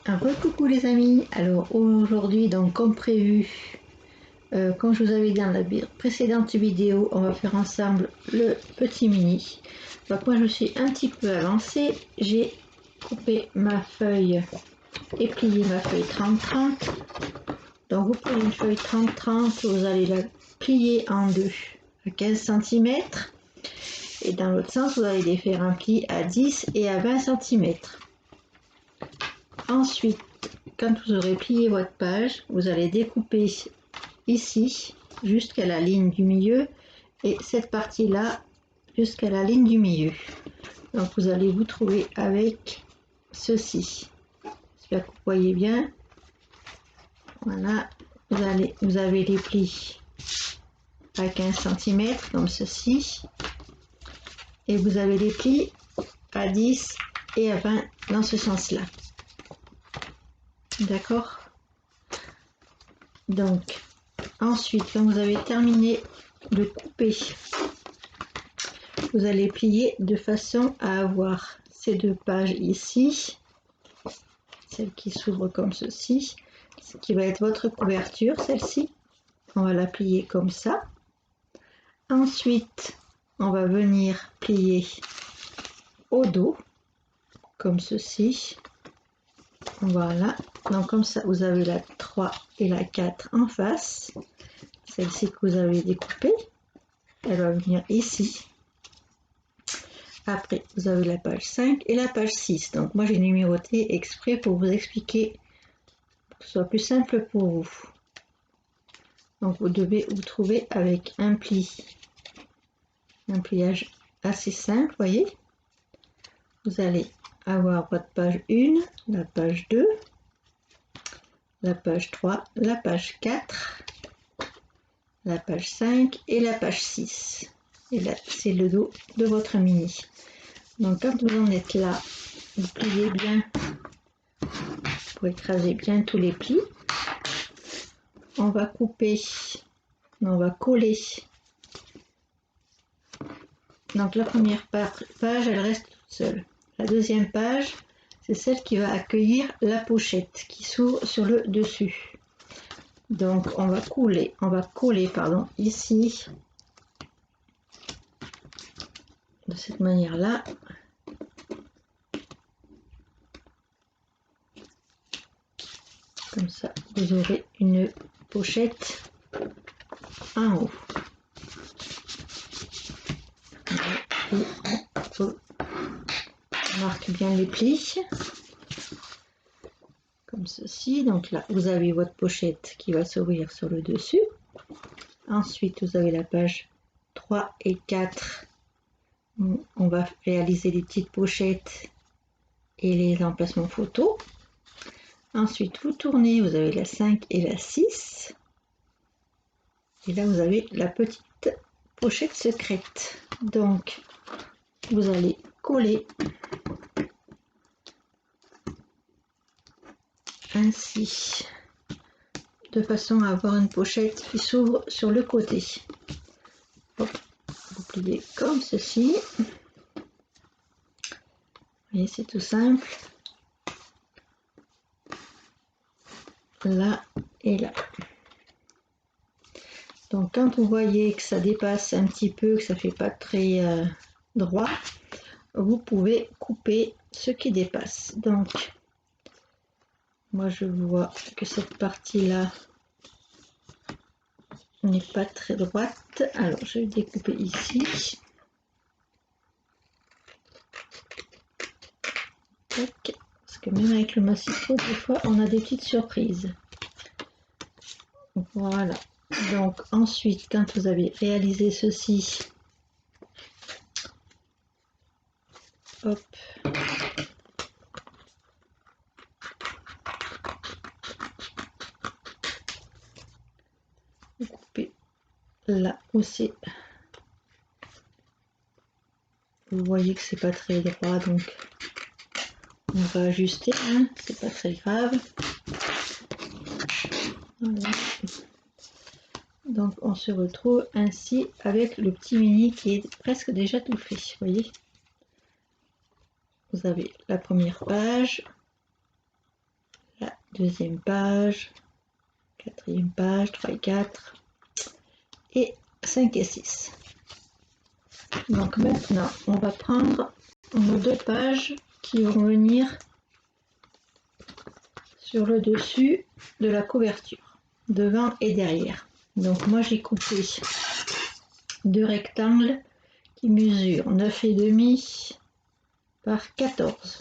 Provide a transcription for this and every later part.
Coucou les amis, alors aujourd'hui donc comme prévu, comme je vous avais dit dans la précédente vidéo, on va faire ensemble le petit mini. Donc moi je suis un petit peu avancée, j'ai coupé ma feuille et plié ma feuille 30-30. Donc vous prenez une feuille 30-30, vous allez la plier en deux à 15 cm et dans l'autre sens vous allez les faire un pli à 10 et à 20 cm. Ensuite, quand vous aurez plié votre page, vous allez découper ici jusqu'à la ligne du milieu et cette partie là jusqu'à la ligne du milieu. Donc vous allez vous trouver avec ceci. J'espère que vous voyez bien. Voilà, vous avez les plis à 15 cm comme ceci et vous avez les plis à 10 et à 20 dans ce sens là. D'accord? Donc ensuite, quand vous avez terminé de couper, vous allez plier de façon à avoir ces deux pages ici, celle qui s'ouvre comme ceci, ce qui va être votre couverture, celle-ci. On va la plier comme ça. Ensuite, on va venir plier au dos, comme ceci. Voilà, donc comme ça, vous avez la 3 et la 4 en face. Celle-ci que vous avez découpée, elle va venir ici. Après, vous avez la page 5 et la page 6. Donc moi, j'ai numéroté exprès pour vous expliquer, pour que ce soit plus simple pour vous. Donc vous devez vous trouver avec un pliage assez simple, voyez. Vous allez avoir votre page 1, la page 2, la page 3, la page 4, la page 5 et la page 6. Et là, c'est le dos de votre mini. Donc quand vous en êtes là, vous pliez bien pour écraser bien tous les plis. On va couper, on va coller. Donc la première page, elle reste toute seule. La deuxième page, c'est celle qui va accueillir la pochette qui s'ouvre sur le dessus. Donc on va coller ici de cette manière-là. Comme ça, vous aurez une pochette en haut. On marque bien les plis. Comme ceci. Donc là, vous avez votre pochette qui va s'ouvrir sur le dessus. Ensuite, vous avez la page 3 et 4. On va réaliser les petites pochettes et les emplacements photos. Ensuite, vous tournez, vous avez la 5 et la 6. Et là, vous avez la petite pochette secrète. Donc, vous allez coller ainsi, de façon à avoir une pochette qui s'ouvre sur le côté. Hop, vous pliez comme ceci. Vous voyez, c'est tout simple. Là et là. Donc quand vous voyez que ça dépasse un petit peu, que ça fait pas très droit, vous pouvez couper ce qui dépasse. Donc moi je vois que cette partie là n'est pas très droite, alors je vais découper ici. Tac. Parce que même avec le massifo, des fois on a des petites surprises. Voilà. Donc ensuite, quand vous avez réalisé ceci, hop, vous coupez là aussi. Vous voyez que c'est pas très droit, donc on va ajuster, hein, c'est pas très grave. Voilà. Donc on se retrouve ainsi avec le petit mini qui est presque déjà tout fait, vous voyez. Vous avez la première page, deuxième page, quatrième page, 3 et 4, et 5 et 6. Donc maintenant, on va prendre nos 2 pages qui vont venir sur le dessus de la couverture, devant et derrière. Donc moi j'ai coupé 2 rectangles qui mesurent 9,5 par 14.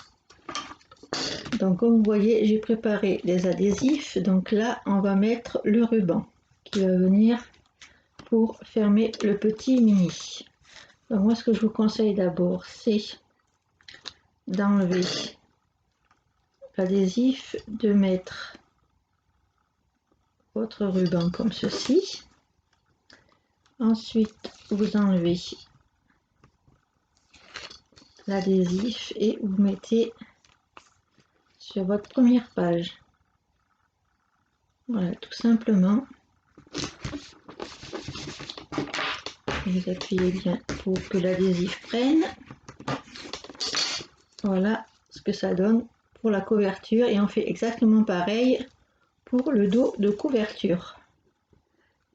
Donc comme vous voyez, j'ai préparé les adhésifs. Donc là, on va mettre le ruban qui va venir pour fermer le petit mini. Donc moi, ce que je vous conseille d'abord, c'est d'enlever l'adhésif, de mettre votre ruban comme ceci. Ensuite, vous enlevez l'adhésif et vous mettez sur votre première page. Voilà, tout simplement. Vous appuyez bien pour que l'adhésif prenne. Voilà ce que ça donne pour la couverture, et on fait exactement pareil pour le dos de couverture.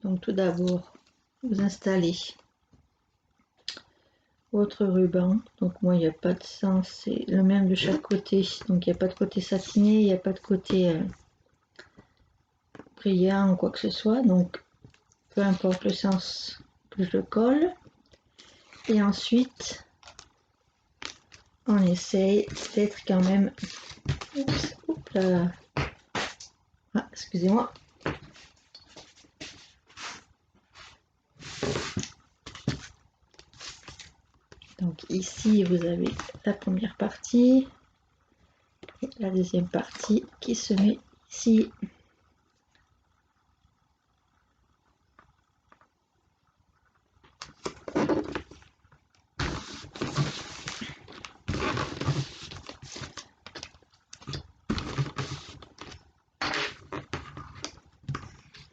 Donc tout d'abord, vous installez votre ruban. Donc moi, il n'y a pas de sens, c'est le même de chaque côté. Donc il n'y a pas de côté satiné, il n'y a pas de côté brillant ou quoi que ce soit. Donc peu importe le sens que je le colle. Et ensuite, on essaye d'être quand même... Oups là. Ah, excusez-moi. Donc ici, vous avez la première partie et la deuxième partie qui se met ici.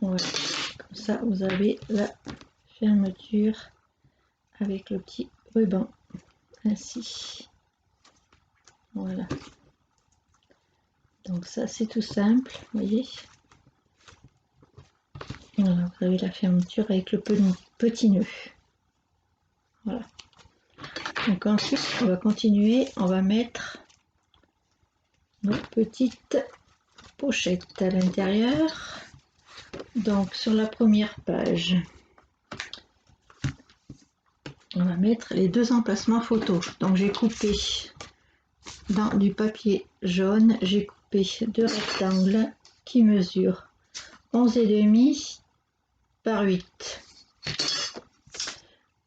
Voilà, comme ça vous avez la fermeture avec le petit ruban, ainsi. Voilà. Donc ça c'est tout simple, vous voyez. Voilà, vous avez la fermeture avec le petit nœud. Voilà. Donc ensuite on va continuer, on va mettre nos petites pochettes à l'intérieur. Donc sur la première page, on va mettre les 2 emplacements photos. Donc j'ai coupé dans du papier jaune, j'ai coupé 2 rectangles qui mesurent 11,5 par 8.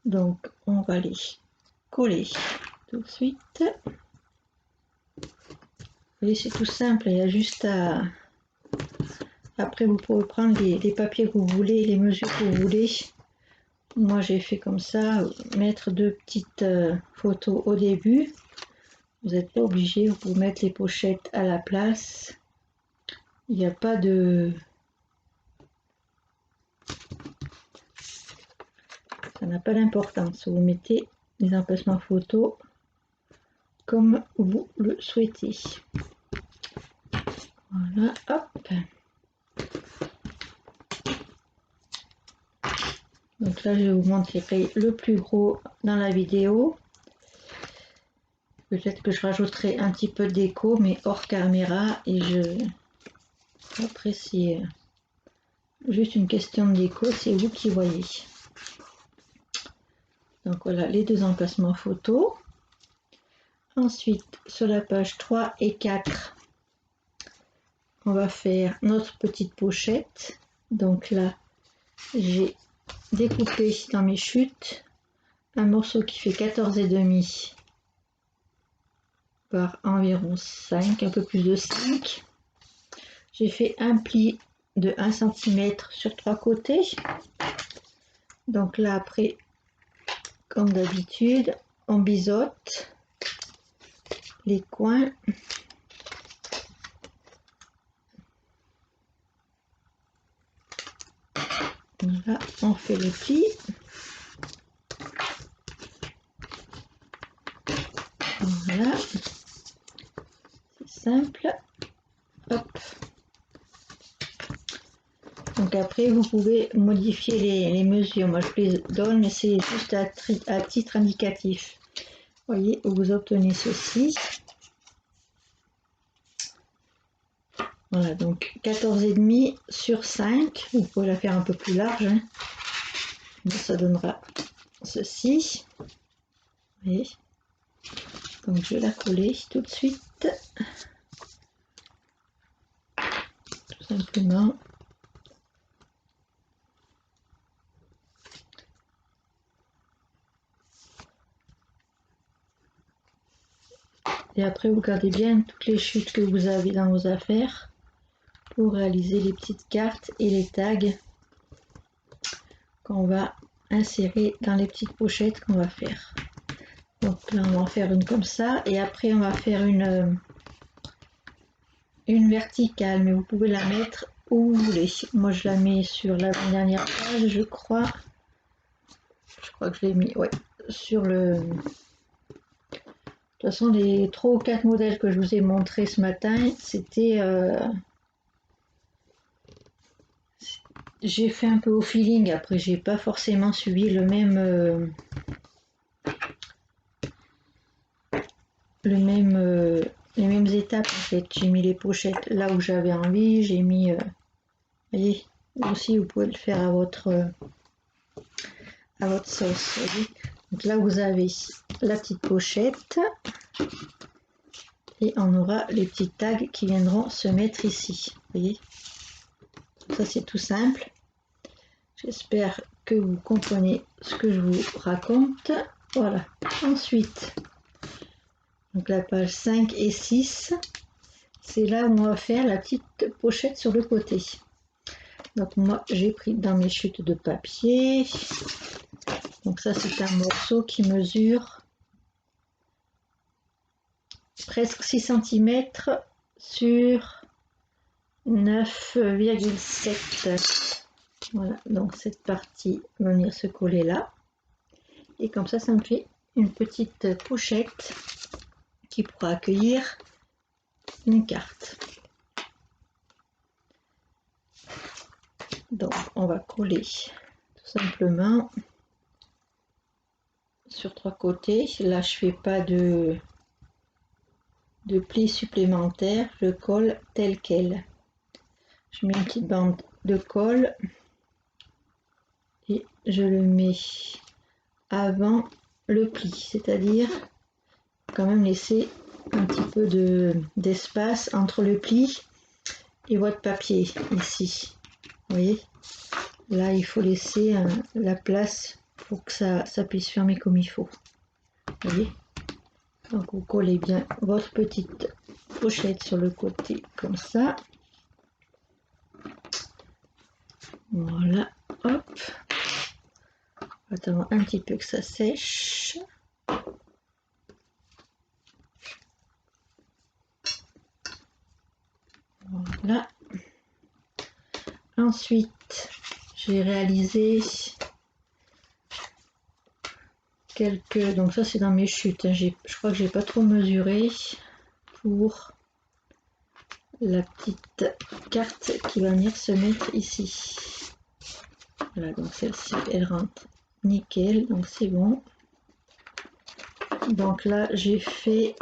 Donc on va les coller tout de suite. Vous voyez, c'est tout simple, il y a juste à... Après vous pouvez prendre les papiers que vous voulez, les mesures que vous voulez. Moi j'ai fait comme ça, mettre 2 petites photos au début. Vous n'êtes pas obligé, vous pouvez mettre les pochettes à la place. Il n'y a pas de... Ça n'a pas d'importance. Vous mettez les emplacements photos comme vous le souhaitez. Voilà, hop. Donc là, je vais vous montrer le plus gros dans la vidéo. Peut-être que je rajouterai un petit peu de déco, mais hors caméra. Et après, c'est juste une question de déco, c'est vous qui voyez. Donc voilà, les 2 emplacements photos. Ensuite, sur la page 3 et 4, on va faire notre petite pochette. Donc là, j'ai découpé dans mes chutes un morceau qui fait 14,5 par environ 5, un peu plus de 5. J'ai fait un pli de 1 cm sur 3 côtés. Donc là, après, comme d'habitude, on biseaute les coins. Là, on fait le pli. Voilà, c'est simple. Hop. Donc après, vous pouvez modifier les mesures. Moi, je vous les donne, mais c'est juste à titre indicatif. Vous voyez, vous obtenez ceci. Voilà, donc 14,5 sur 5. Vous pouvez la faire un peu plus large. Hein. Donc, ça donnera ceci. Vous voyez. Donc je vais la coller tout de suite. Tout simplement. Et après, vous gardez bien toutes les chutes que vous avez dans vos affaires pour réaliser les petites cartes et les tags qu'on va insérer dans les petites pochettes qu'on va faire. Donc là, on va en faire une comme ça. Et après, on va faire une verticale, mais vous pouvez la mettre où vous voulez. Moi, je la mets sur la dernière page, je crois. Je crois que je l'ai mis, ouais, sur le... De toute façon, les 3 ou 4 modèles que je vous ai montrés ce matin, c'était... j'ai fait un peu au feeling, après j'ai pas forcément suivi le même... les mêmes étapes en fait. J'ai mis les pochettes là où j'avais envie, j'ai mis... vous voyez, aussi vous pouvez le faire à votre sauce. Voyez. Donc là vous avez la petite pochette. Et on aura les petits tags qui viendront se mettre ici. Vous voyez, ça c'est tout simple. J'espère que vous comprenez ce que je vous raconte. Voilà. Ensuite, donc la page 5 et 6, c'est là où on va faire la petite pochette sur le côté. Donc moi j'ai pris dans mes chutes de papier. Donc ça c'est un morceau qui mesure presque 6 cm sur 9,7. Voilà, donc cette partie va venir se coller là. Et comme ça me fait une petite pochette qui pourra accueillir une carte. Donc on va coller tout simplement sur 3 côtés. Là je fais pas de plis supplémentaires, je colle tel quel. Je mets une petite bande de colle et je le mets avant le pli, c'est-à-dire quand même laisser un petit peu d'espace entre le pli et votre papier ici. Vous voyez, là il faut laisser la place pour que ça puisse fermer comme il faut. Vous voyez, donc vous collez bien votre petite pochette sur le côté comme ça. Voilà, hop. Attends un petit peu que ça sèche. Voilà. Ensuite, j'ai réalisé quelques... Donc ça c'est dans mes chutes. Hein. Je crois que j'ai pas trop mesuré pour la petite carte qui va venir se mettre ici. Voilà, donc celle-ci, elle rentre nickel, donc c'est bon. Donc là, j'ai fait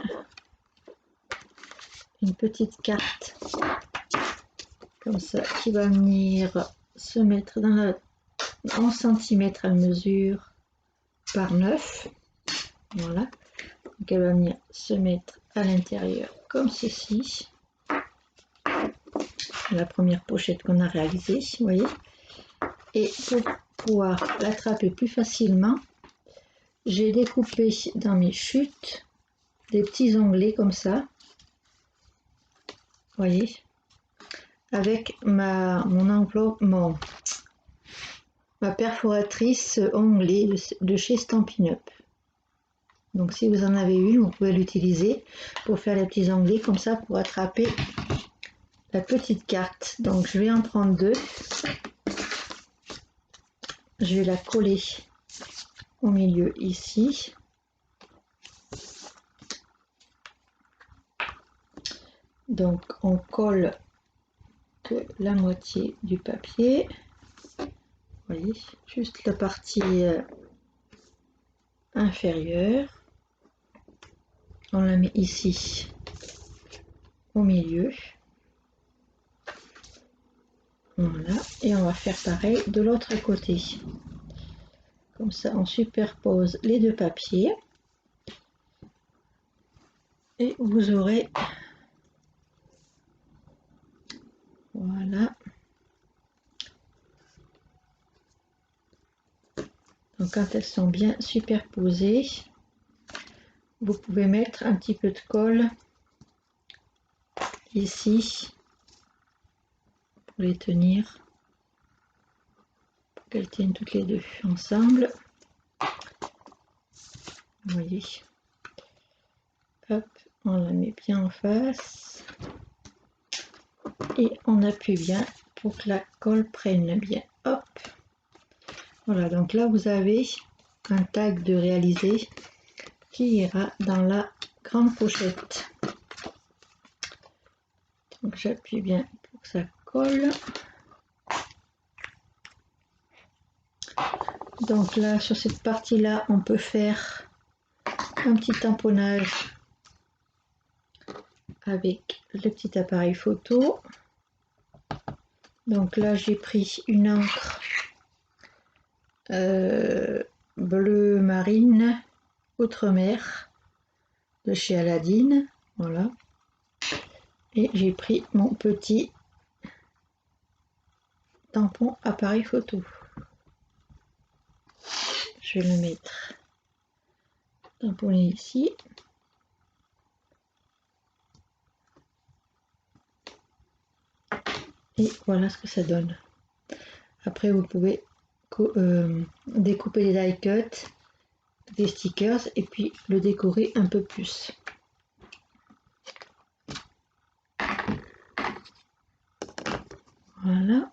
une petite carte comme ça qui va venir se mettre dans la 11 cm à mesure par 9. Voilà, donc elle va venir se mettre à l'intérieur comme ceci. La première pochette qu'on a réalisée, vous voyez. Et pour pouvoir l'attraper plus facilement, j'ai découpé dans mes chutes des petits onglets comme ça, vous voyez, avec ma perforatrice onglée de chez Stampin' Up. Donc si vous en avez une, vous pouvez l'utiliser pour faire les petits onglets comme ça pour attraper la petite carte. Donc je vais en prendre 2. Je vais la coller au milieu ici. Donc on colle que la moitié du papier. Vous voyez, juste la partie inférieure. On la met ici au milieu. Voilà, et on va faire pareil de l'autre côté. Comme ça, on superpose les deux papiers. Et vous aurez... Voilà. Donc quand elles sont bien superposées, vous pouvez mettre un petit peu de colle ici pour les tenir, pour qu'elles tiennent toutes les deux ensemble. Vous voyez, hop, on la met bien en face et on appuie bien pour que la colle prenne bien. Hop, voilà, donc là vous avez un tag de réalisé qui ira dans la grande pochette. Donc j'appuie bien pour que ça colle. Donc là, sur cette partie-là, on peut faire un petit tamponnage avec le petit appareil photo. Donc là, j'ai pris une encre bleu marine outre-mer de chez Aladine. Voilà. Et j'ai pris mon petit tampon appareil photo. Je vais le mettre tamponné ici. Et voilà ce que ça donne. Après, vous pouvez découper des die cuts, des stickers, et puis le décorer un peu plus. Voilà.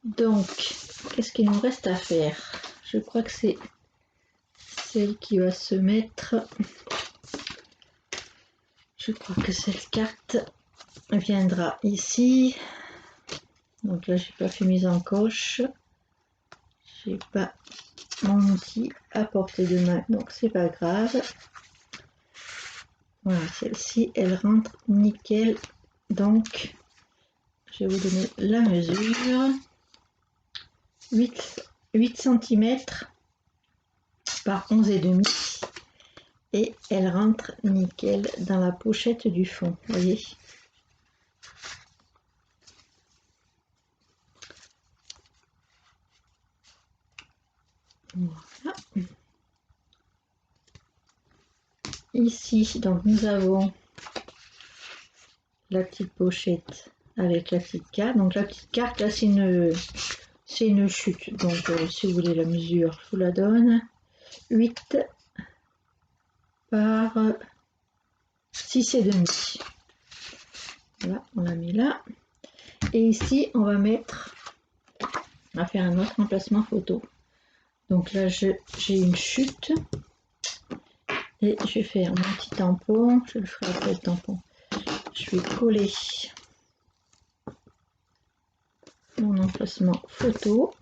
Donc, qu'est-ce qu'il nous reste à faire? Je crois que c'est celle qui va se mettre. Je crois que cette carte viendra ici. Donc là, j'ai pas fait mise en coche. J'ai pas mon outil à portée de main, donc c'est pas grave. Voilà, celle-ci, elle rentre nickel. Donc, je vais vous donner la mesure. 8 cm par 11,5 et elle rentre nickel dans la pochette du fond, vous voyez. Voilà. Ici, donc nous avons la petite pochette avec la petite carte. Donc la petite carte, là, c'est une chute. Donc si vous voulez la mesure, je vous la donne. 8 par 6,5. Voilà, on la met là. Et ici, on va faire un autre emplacement photo. Donc là, j'ai une chute. Et je vais faire mon petit tampon. Je le ferai après le tampon. Je vais coller mon emplacement photo.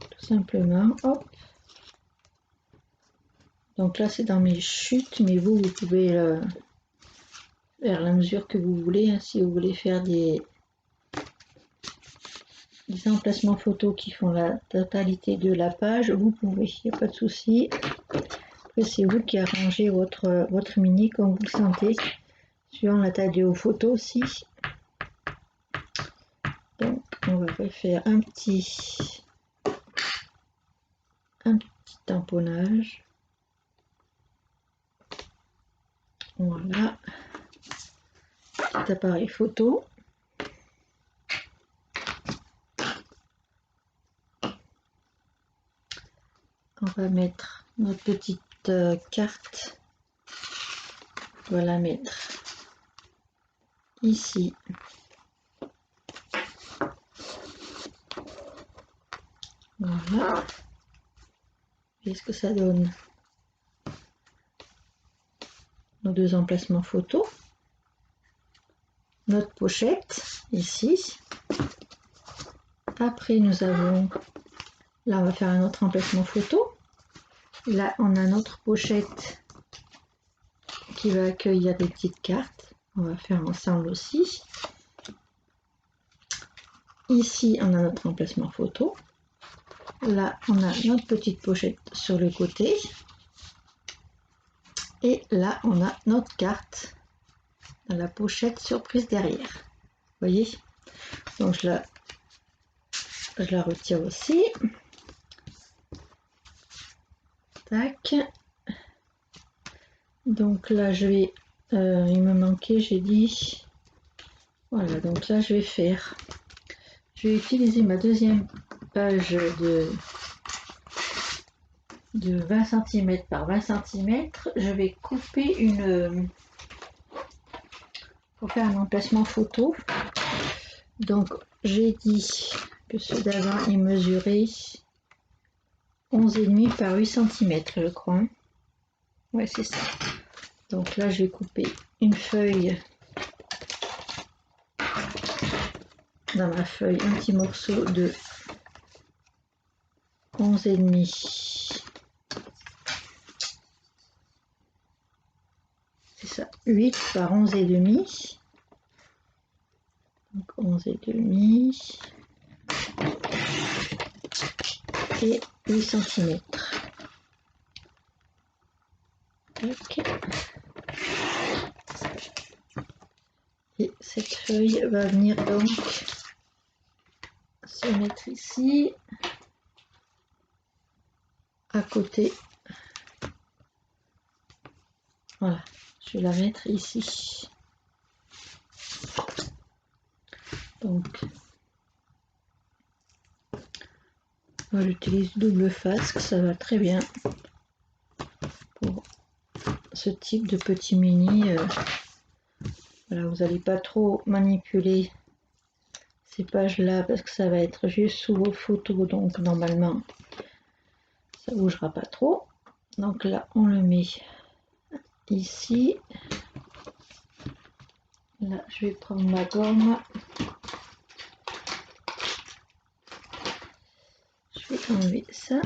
Tout simplement, hop. Donc là, c'est dans mes chutes, mais vous pouvez faire la mesure que vous voulez. Hein, si vous voulez faire des emplacements photos qui font la totalité de la page, vous pouvez, il n'y a pas de souci. Après, c'est vous qui arrangez votre mini comme vous le sentez, suivant la taille de vos photos aussi. Donc, on va refaire un petit tamponnage. Voilà. Petit appareil photo. On va mettre notre petite carte. On va la mettre ici. Voilà. Et ce que ça donne. nos deux emplacements photo, notre pochette ici. Après nous avons, là on va faire un autre emplacement photo. Là on a notre pochette qui va accueillir des petites cartes. On va faire ensemble aussi. Ici on a notre emplacement photo. Là on a notre petite pochette sur le côté. Et là on a notre carte dans la pochette surprise derrière. Vous voyez? Donc je la retire aussi. Tac. Donc là je vais, il me manquait, j'ai dit, voilà, donc là je vais utiliser ma deuxième page de 20 cm par 20 cm. Je vais couper pour faire un emplacement photo. Donc j'ai dit que ceux d'avant ils mesuraient 11,5 par 8 cm, je crois. Ouais, c'est ça. Donc là, je vais couper une feuille, dans ma feuille, un petit morceau de 11,5. C'est ça, 8 par 11,5. Donc 11,5 et 8 cm. Ok. Et cette feuille va venir donc se mettre ici, à côté. Voilà, je vais la mettre ici. Donc, moi j'utilise double face, ça va très bien pour ce type de petit mini. Voilà, vous n'allez pas trop manipuler ces pages là parce que ça va être juste sous vos photos, donc normalement ça bougera pas trop. Donc là on le met ici. Là je vais prendre ma gomme, je vais enlever ça.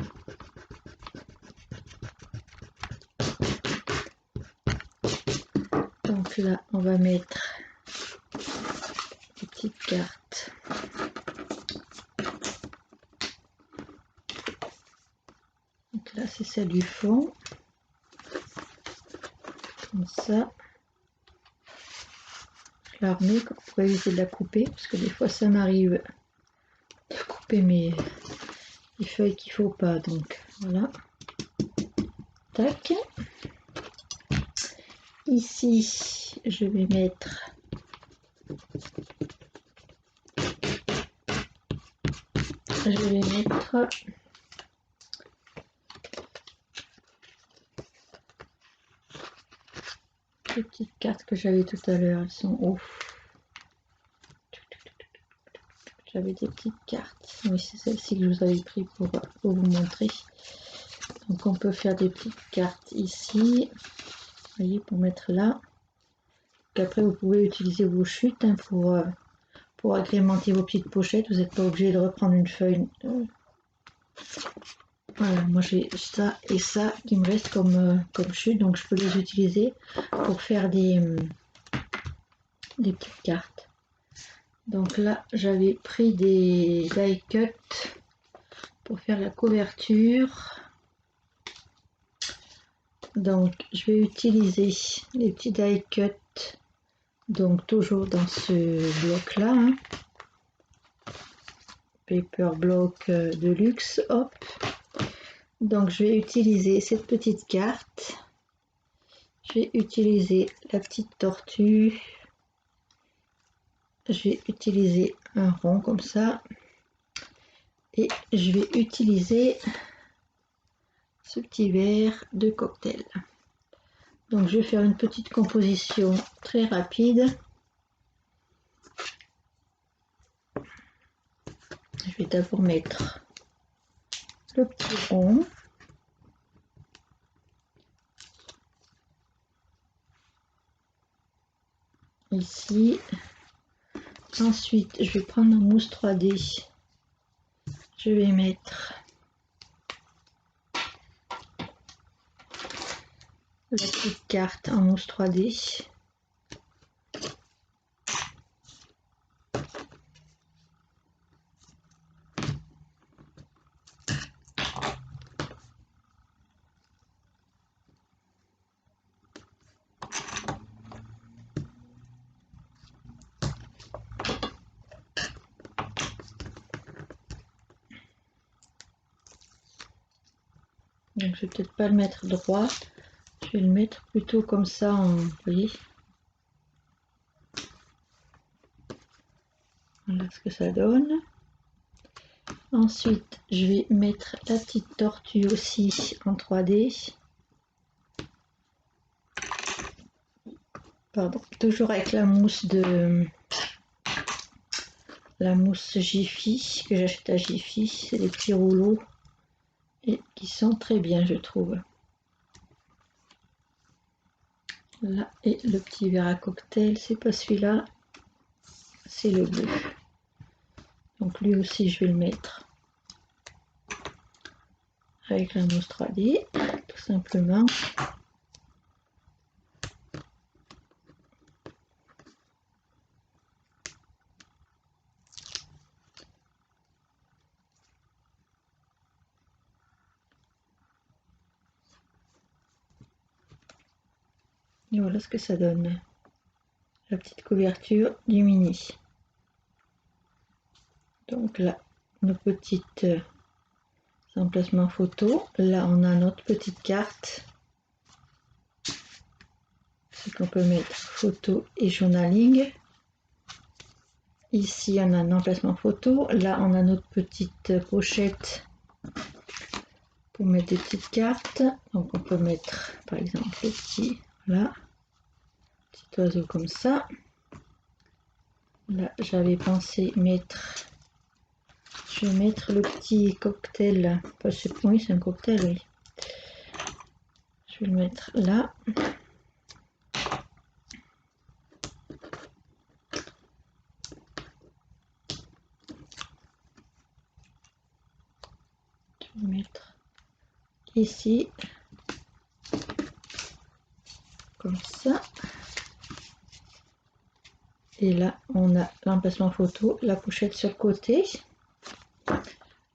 Donc là on va mettre des petites cartes. Donc là c'est celle du fond, comme ça. Je la remets pour éviter de la couper, parce que des fois ça m'arrive de couper mes feuilles qu'il faut pas, donc voilà. Tac. Ici je vais mettre les petites cartes que j'avais tout à l'heure, elles sont ouf. J'avais des petites cartes, oui c'est celle-ci que je vous avais pris pour vous montrer. Donc on peut faire des petites cartes ici, vous voyez, pour mettre là. Après vous pouvez utiliser vos chutes hein, pour agrémenter vos petites pochettes, vous n'êtes pas obligé de reprendre une feuille. Voilà, moi j'ai ça et ça qui me reste comme chute, donc je peux les utiliser pour faire des petites cartes. Donc là j'avais pris des die cut pour faire la couverture. Donc je vais utiliser les petits die cut, donc toujours dans ce bloc là, hein. Paper block de luxe, hop. Donc je vais utiliser cette petite carte, je vais utiliser la petite tortue, je vais utiliser un rond comme ça, et je vais utiliser ce petit verre de cocktail. Donc je vais faire une petite composition très rapide. Je vais d'abord mettre le petit rond. ici. Ensuite, je vais prendre ma mousse 3D. Je vais mettre la petite carte en mousse 3D. Donc je vais peut-être pas le mettre droit, je vais le mettre plutôt comme ça, vous voyez. Voilà ce que ça donne. Ensuite, je vais mettre la petite tortue aussi en 3D. Pardon, toujours avec la mousse Jiffy que j'achète à Jiffy. C'est des petits rouleaux et qui sont très bien, je trouve. Là, et le petit verre à cocktail, c'est pas celui-là, c'est le bleu. Donc lui aussi, je vais le mettre avec la mousse 3D, tout simplement. Et voilà ce que ça donne, la petite couverture du mini. Donc là, nos petites emplacements photo. Là, on a notre petite carte. C'est qu'on peut mettre photo et journaling. Ici, on a un emplacement photo. Là, on a notre petite pochette pour mettre des petites cartes. Donc, on peut mettre, par exemple, le petit, voilà, petit oiseau comme ça. Là, j'avais pensé mettre, je vais mettre le petit cocktail. Enfin, oui, c'est un cocktail, oui. Je vais le mettre là. Je vais mettre ici, comme ça. Et là, on a l'emplacement photo, la pochette sur le côté.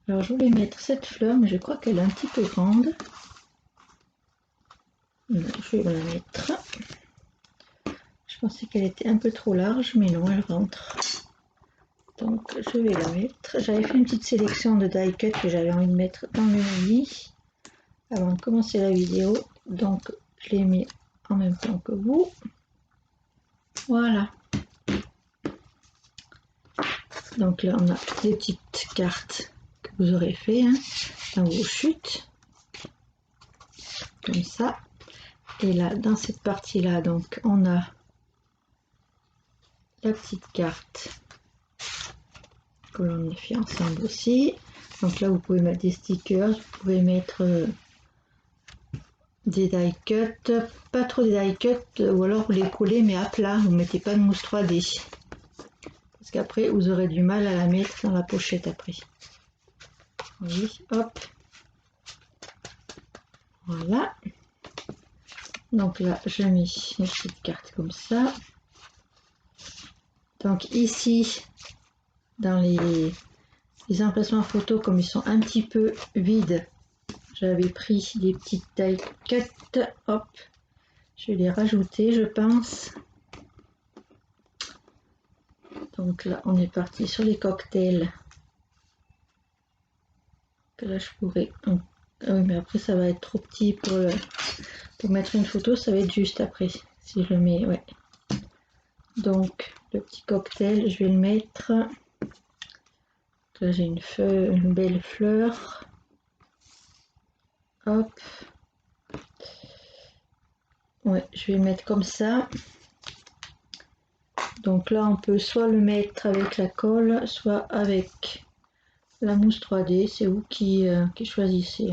Alors, je voulais mettre cette fleur, mais je crois qu'elle est un petit peu grande. Je vais la mettre. Je pensais qu'elle était un peu trop large, mais non, elle rentre. Donc, je vais la mettre. J'avais fait une petite sélection de die cut que j'avais envie de mettre dans le mini avant de commencer la vidéo. Donc, je l'ai mis en même temps que vous. Voilà. Donc là, on a des petites cartes que vous aurez fait dans vos chutes. Comme ça. Et là, dans cette partie-là, donc, on a la petite carte que l'on a fait ensemble aussi. Donc là, vous pouvez mettre des stickers, vous pouvez mettre des die cut, pas trop des die cut, ou alors vous les collez mais à plat, vous ne mettez pas de mousse 3D. Parce qu'après, vous aurez du mal à la mettre dans la pochette après. Oui, hop. Voilà. Donc là, je mets une petite carte comme ça. Donc ici, dans les emplacements photos, comme ils sont un petit peu vides, j'avais pris des petites die cut. Hop, je vais les rajouter, je pense. Donc là, on est parti sur les cocktails. Que là, je pourrais... Ah oui, mais après, ça va être trop petit pour mettre une photo. Ça va être juste après, si je le mets, ouais. Donc, le petit cocktail, je vais le mettre... Là, j'ai une belle fleur. Hop. Ouais, je vais le mettre comme ça. Donc là, on peut soit le mettre avec la colle, soit avec la mousse 3D. C'est vous qui choisissez.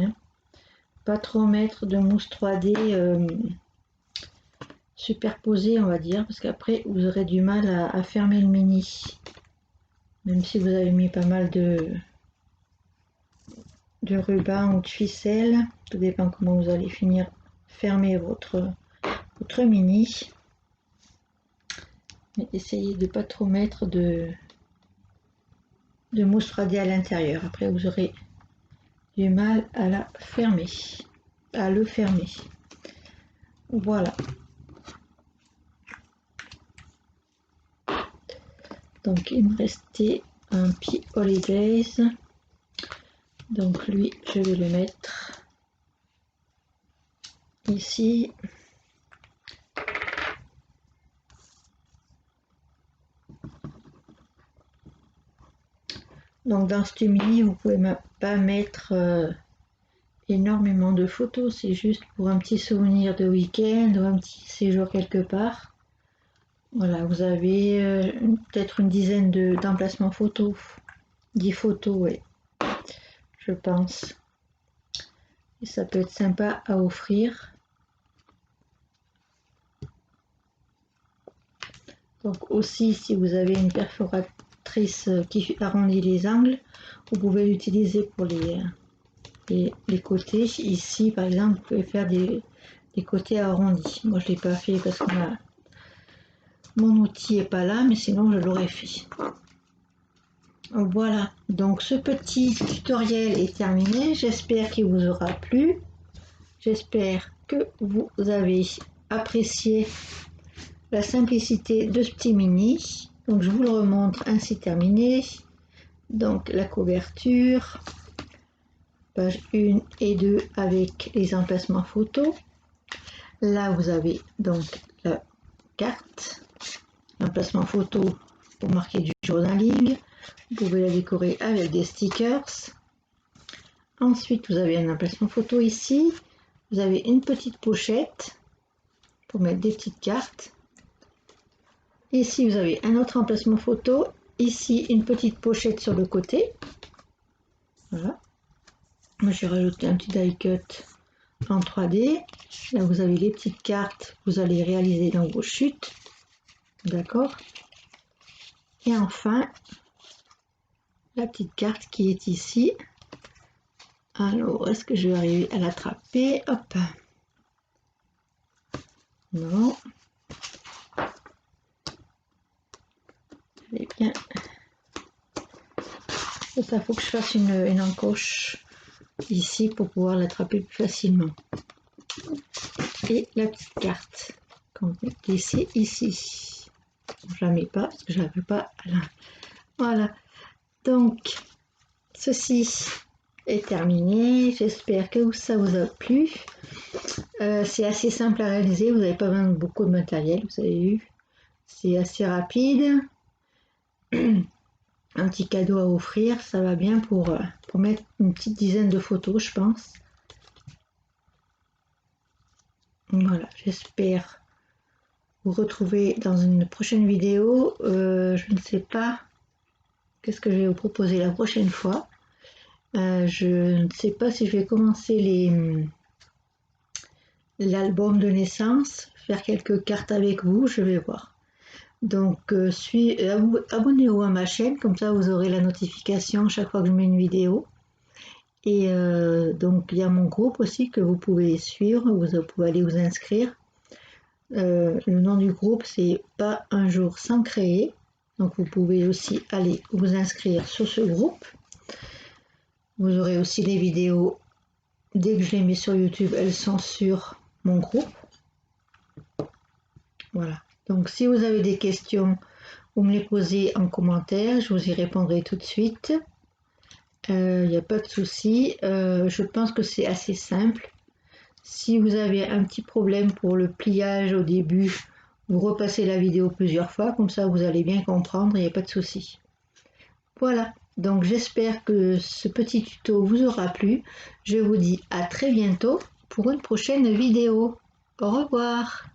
Pas trop mettre de mousse 3D superposer, on va dire, parce qu'après vous aurez du mal à fermer le mini, même si vous avez mis pas mal de ruban ou de ficelle, tout dépend comment vous allez finir fermer votre mini. Mais essayez de pas trop mettre de mousse radée à l'intérieur, après vous aurez du mal à le fermer. Voilà. Donc il me restait un Happy Holidays. Donc lui, je vais le mettre ici. Donc dans ce mini, vous pouvez pas mettre énormément de photos, c'est juste pour un petit souvenir de week-end ou un petit séjour quelque part. Voilà, vous avez peut-être une dizaine d'emplacements photos, 10 photos, ouais, je pense. Et ça peut être sympa à offrir. Donc aussi, si vous avez une perforatrice qui arrondit les angles, vous pouvez l'utiliser pour les côtés. Ici, par exemple, vous pouvez faire des côtés arrondis. Moi, je ne l'ai pas fait parce que mon outil n'est pas là, mais sinon, je l'aurais fait. Voilà, donc ce petit tutoriel est terminé. J'espère qu'il vous aura plu. J'espère que vous avez apprécié la simplicité de ce petit mini. Donc je vous le remontre ainsi terminé. Donc la couverture, page 1 et 2 avec les emplacements photos. Là vous avez donc la carte, l'emplacement photo pour marquer du journaling. Vous pouvez la décorer avec des stickers. Ensuite vous avez un emplacement photo ici. Vous avez une petite pochette pour mettre des petites cartes. Ici vous avez un autre emplacement photo. Ici une petite pochette sur le côté. Voilà. Moi j'ai rajouté un petit die cut en 3D. Là vous avez les petites cartes que vous allez réaliser dans vos chutes. D'accord. Et enfin la petite carte qui est ici. Alors est-ce que je vais arriver à l'attraper? Hop. Non. Elle est bien. Ça, faut que je fasse une encoche ici pour pouvoir l'attraper plus facilement. Et la petite carte qu'on peut glisser ici. Je la mets pas parce que je la veux pas là. Voilà. Donc ceci est terminé. J'espère que ça vous a plu. C'est assez simple à réaliser. Vous n'avez pas besoin de beaucoup de matériel. Vous avez vu. C'est assez rapide. Un petit cadeau à offrir, ça va bien pour mettre une petite dizaine de photos, je pense. Voilà, j'espère vous retrouver dans une prochaine vidéo. Je ne sais pas qu'est-ce que je vais vous proposer la prochaine fois. Je ne sais pas si je vais commencer l'album de naissance, faire quelques cartes avec vous, je vais voir. Donc abonnez-vous à ma chaîne, comme ça vous aurez la notification chaque fois que je mets une vidéo. Et donc il y a mon groupe aussi que vous pouvez suivre, vous pouvez aller vous inscrire. Le nom du groupe c'est Pas un jour sans créer. Donc vous pouvez aussi aller vous inscrire sur ce groupe. Vous aurez aussi les vidéos, dès que je les mets sur YouTube, elles sont sur mon groupe. Voilà. Donc si vous avez des questions, vous me les posez en commentaire, je vous y répondrai tout de suite. Il n'y a pas de souci. Je pense que c'est assez simple. Si vous avez un petit problème pour le pliage au début, vous repassez la vidéo plusieurs fois, comme ça vous allez bien comprendre, il n'y a pas de souci. Voilà, donc j'espère que ce petit tuto vous aura plu. Je vous dis à très bientôt pour une prochaine vidéo. Au revoir.